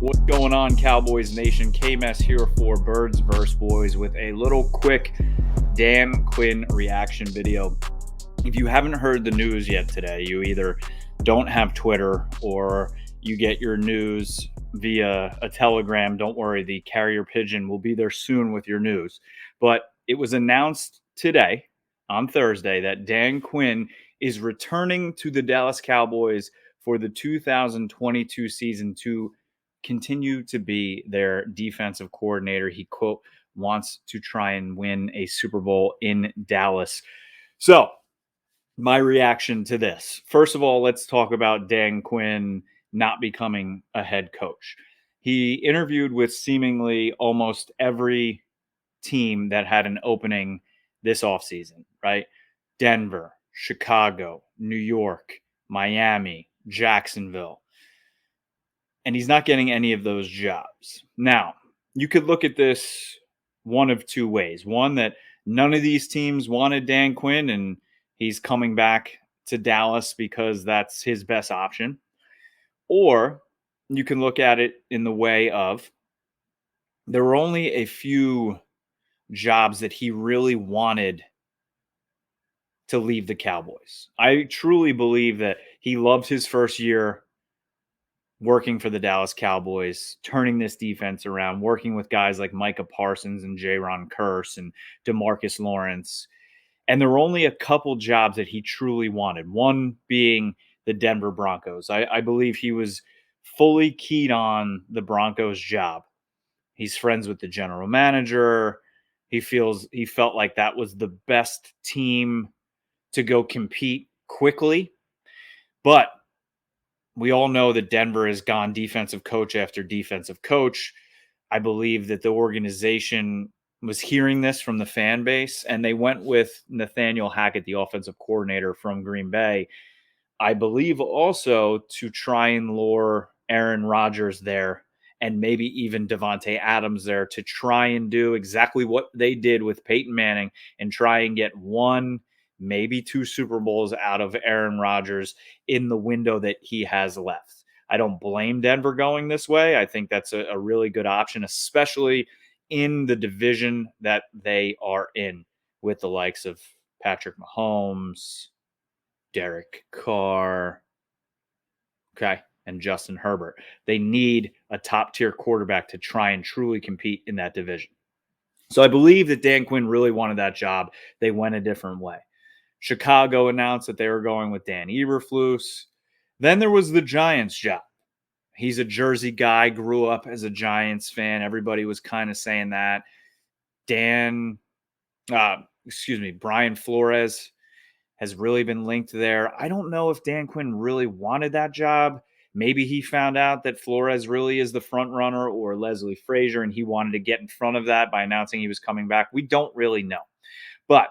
What's going on, Cowboys Nation? KMess here for Birds vs. Boys with a little quick Dan Quinn reaction video. If you haven't heard the news yet today, you either don't have Twitter or you get your news via a telegram. Don't worry, the carrier pigeon will be there soon with your news. But it was announced today, on Thursday, that Dan Quinn is returning to the Dallas Cowboys for the 2022 season to continue to be their defensive coordinator. He, quote, wants to try and win a Super Bowl in Dallas. So, my reaction to this. First of all, let's talk about Dan Quinn not becoming a head coach. He interviewed with seemingly almost every team that had an opening this offseason, right? Denver, Chicago, New York, Miami, Jacksonville. And he's not getting any of those jobs. Now, you could look at this one of two ways. One, that none of these teams wanted Dan Quinn and he's coming back to Dallas because that's his best option. Or you can look at it in the way of there were only a few jobs that he really wanted to leave the Cowboys. I truly believe that he loved his first year working for the Dallas Cowboys, turning this defense around, working with guys like Micah Parsons and Jayron Kearse and DeMarcus Lawrence. And there were only a couple jobs that he truly wanted, one being the Denver Broncos. I believe he was fully keyed on the Broncos job. He's friends with the general manager. He felt like that was the best team to go compete quickly. But we all know that Denver has gone defensive coach after defensive coach. I believe that the organization was hearing this from the fan base, and they went with Nathaniel Hackett, the offensive coordinator from Green Bay. I believe also to try and lure Aaron Rodgers there and maybe even Devontae Adams there to try and do exactly what they did with Peyton Manning and try and get one, maybe two Super Bowls out of Aaron Rodgers in the window that he has left. I don't blame Denver going this way. I think that's a really good option, especially in the division that they are in with the likes of Patrick Mahomes, Derek Carr, okay, and Justin Herbert. They need a top-tier quarterback to try and truly compete in that division. So I believe that Dan Quinn really wanted that job. They went a different way. Chicago announced that they were going with Dan Eberflus. Then there was the Giants job. He's a Jersey guy, grew up as a Giants fan. Everybody was kind of saying that. Brian Flores has really been linked there. I don't know if Dan Quinn really wanted that job. Maybe he found out that Flores really is the front runner, or Leslie Frazier, and he wanted to get in front of that by announcing he was coming back. We don't really know. But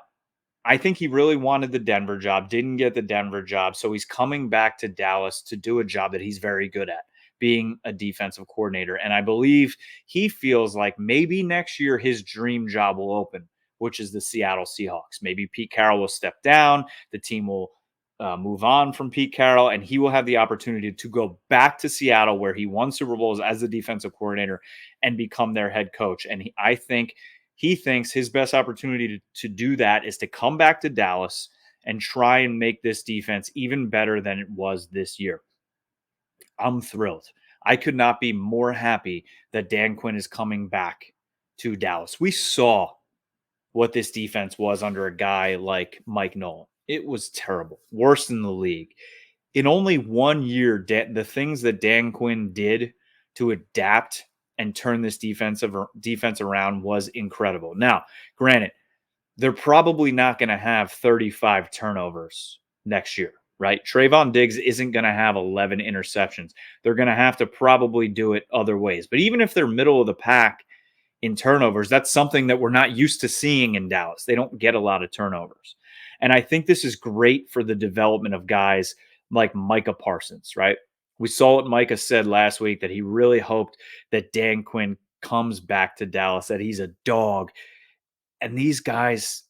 I think he really wanted the Denver job, didn't get the Denver job. So he's coming back to Dallas to do a job that he's very good at, being a defensive coordinator. And I believe he feels like maybe next year his dream job will open, which is the Seattle Seahawks. Maybe Pete Carroll will step down. The team will move on from Pete Carroll, and he will have the opportunity to go back to Seattle, where he won Super Bowls as the defensive coordinator, and become their head coach. And I think he thinks his best opportunity to do that is to come back to Dallas and try and make this defense even better than it was this year. I'm thrilled. I could not be more happy that Dan Quinn is coming back to Dallas. We saw what this defense was under a guy like Mike Nolan. It was terrible, worst in the league. In only 1 year, the things that Dan Quinn did to adapt and turn this defense around was incredible. Now, granted, they're probably not going to have 35 turnovers next year, right? Trayvon Diggs isn't going to have 11 interceptions. They're going to have to probably do it other ways. But even if they're middle of the pack in turnovers, that's something that we're not used to seeing in Dallas. They don't get a lot of turnovers. And I think this is great for the development of guys like Micah Parsons, right? We saw what Micah said last week, that he really hoped that Dan Quinn comes back to Dallas, that he's a dog. And these guys,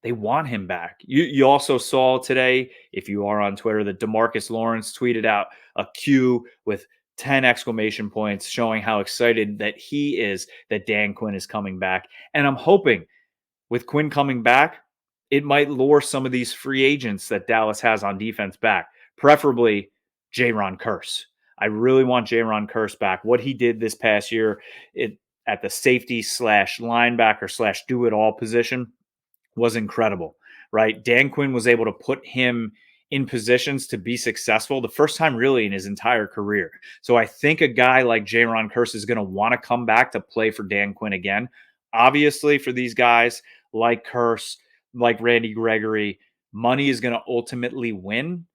they want him back. You also saw today, if you are on Twitter, that DeMarcus Lawrence tweeted out a cue with 10 exclamation points showing how excited that he is that Dan Quinn is coming back. And I'm hoping with Quinn coming back, it might lure some of these free agents that Dallas has on defense back, preferably Jayron Kearse. I really want Jayron Kearse back. What he did this past year at the safety / linebacker / do-it-all position was incredible, right? Dan Quinn was able to put him in positions to be successful the first time really in his entire career. So I think a guy like Jayron Kearse is going to want to come back to play for Dan Quinn again. Obviously, for these guys like Kearse, like Randy Gregory, money is going to ultimately win.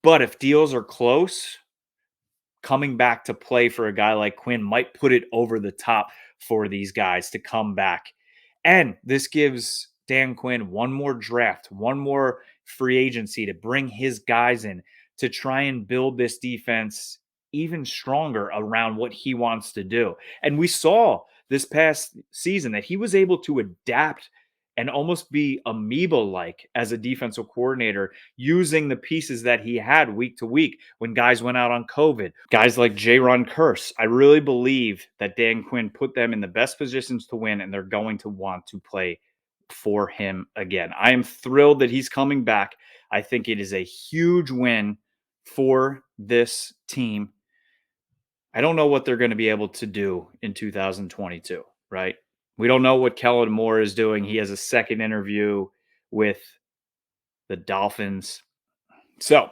But if deals are close, coming back to play for a guy like Quinn might put it over the top for these guys to come back. And this gives Dan Quinn one more draft, one more free agency to bring his guys in to try and build this defense even stronger around what he wants to do. And we saw this past season that he was able to adapt and almost be amoeba-like as a defensive coordinator using the pieces that he had week to week when guys went out on COVID. Guys like Jayron Kearse, I really believe that Dan Quinn put them in the best positions to win, and they're going to want to play for him again. I am thrilled that he's coming back. I think it is a huge win for this team. I don't know what they're going to be able to do in 2022, right? We don't know what Kellen Moore is doing. He has a second interview with the Dolphins. So,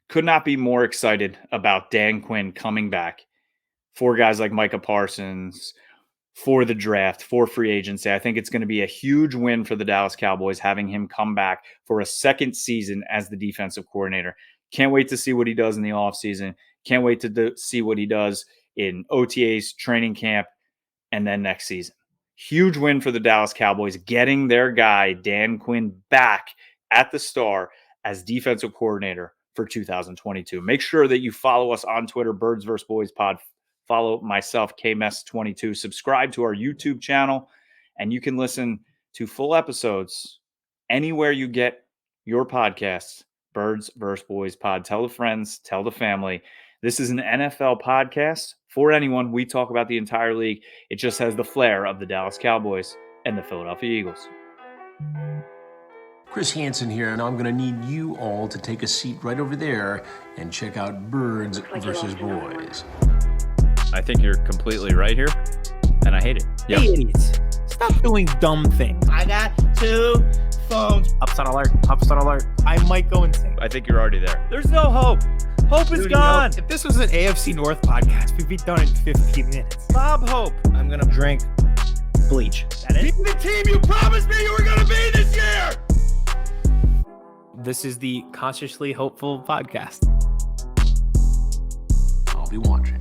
could not be more excited about Dan Quinn coming back for guys like Micah Parsons, for the draft, for free agency. I think it's going to be a huge win for the Dallas Cowboys having him come back for a second season as the defensive coordinator. Can't wait to see what he does in the offseason. Can't wait to see what he does in OTAs, training camp, and then next season. Huge win for the Dallas Cowboys, getting their guy, Dan Quinn, back at the Star as defensive coordinator for 2022. Make sure that you follow us on Twitter, Birds vs. Boys Pod. Follow myself, KMess22. Subscribe to our YouTube channel, and you can listen to full episodes anywhere you get your podcasts. Birds vs. Boys Pod. Tell the friends, tell the family. This is an NFL podcast for anyone. We talk about the entire league. It just has the flair of the Dallas Cowboys and the Philadelphia Eagles. Chris Hansen here, and I'm going to need you all to take a seat right over there and check out Birds vs. Boys. I think you're completely right here, and I hate it. Yep. Hey, idiots. Stop doing dumb things. I got 2 phones. Upset alert. Upset alert. I might go insane. I think you're already there. There's no hope. Hope is gone. If this was an AFC North podcast, we'd be done in 15 minutes. Bob Hope. I'm going to drink bleach. That is the team you promised me you were going to be this year. This is the Consciously Hopeful podcast. I'll be watching.